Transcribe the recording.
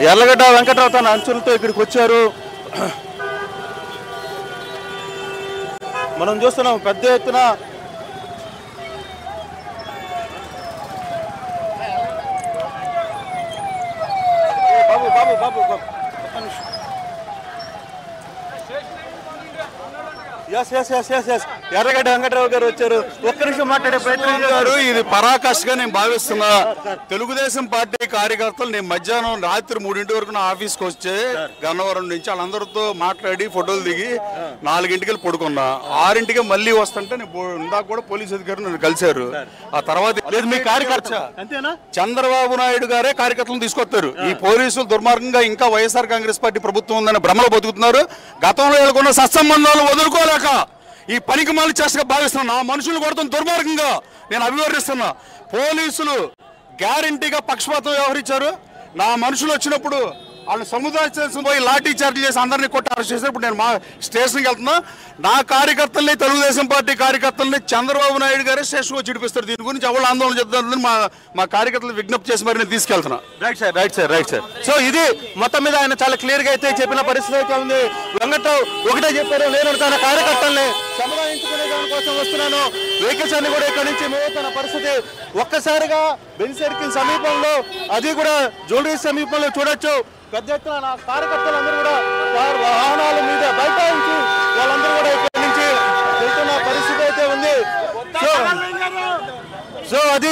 ఎర్లగడ్డ వెంకట్రావు తన అంచులతో ఇక్కడికి వచ్చారు. మనం చూస్తున్నాం పెద్ద ఎత్తున బాబు బాబు బాబు ఎర్రగడ్డ వెంకట్రావు గారు వచ్చారు. ఒక్క నిమిషం మాట్లాడే ప్రయత్నం గారు. ఇది పరాకాష్గా నేను భావిస్తున్నా. తెలుగుదేశం పార్టీ కార్యకర్తలు నేను మధ్యాహ్నం రాత్రి 3 వరకు నా ఆఫీస్కి వచ్చే గన్నవరం నుంచి వాళ్ళందరితో మాట్లాడి ఫోటోలు దిగి 4కి పడుకున్నా. 6కి మళ్ళీ వస్తుంటే ఇందాక కూడా పోలీసు అధికారులు నన్ను కలిశారు. ఆ తర్వాత మీ కార్యకర్త చంద్రబాబు నాయుడు గారే కార్యకర్తలను తీసుకొస్తారు. ఈ పోలీసులు దుర్మార్గంగా ఇంకా వైఎస్ఆర్ కాంగ్రెస్ పార్టీ ప్రభుత్వం ఉందని భ్రమలో బతుకుతున్నారు. గతంలో వీళ్ళకున్న సత్సంబంధాలు వదులుకోలేక ఈ పనికి మాలి చేస్తగా భావిస్తున్నా. నా మనుషులు కొడతాం దుర్మార్గంగా నేను అభివర్ణిస్తున్నా. పోలీసులు గ్యారంటీగా పక్షపాతం వ్యవహరించారు. నా మనుషులు వచ్చినప్పుడు వాళ్ళు సముదాయ స్టేషన్ పోయి లాఠీ చార్జ్ చేసి అందరినీ కొట్టి అరెస్ట్ చేశారు. ఇప్పుడు నేను మా స్టేషన్కి వెళ్తున్నా. నా కార్యకర్తల్ని తెలుగుదేశం పార్టీ కార్యకర్తల్ని చంద్రబాబు నాయుడు గారే స్టేషన్లో చిడిపిస్తారు. దీని గురించి ఎవరు ఆందోళన చెప్తారని మా కార్యకర్తలు విజ్ఞప్తి చేసి మరి నేను తీసుకెళ్తున్నా. Right sir. సో ఇది మొత్తం మీద ఆయన చాలా క్లియర్గా అయితే చెప్పిన పరిస్థితి అయితే ఉంది. వెంకట్రావు ఒకటే చెప్పారు, నేను తన కార్యకర్తల్ని సముదాయించుకునే దానికోసం వస్తున్నాను. వెహికల్స్ అన్ని కూడా ఇక్కడ నుంచి తన పరిస్థితి ఒక్కసారిగా బెంజ్ సర్కిల్ సమీపంలో, అది కూడా జ్యువెలరీ సమీపంలో చూడొచ్చు. పెద్ద ఎత్తున నా కార్యకర్తలందరూ కూడా వాహనాల మీద బైఠాయించి వాళ్ళందరూ కూడా ఇక్కడ నుంచి వెళ్తున్న పరిస్థితి అయితే ఉంది. సో అది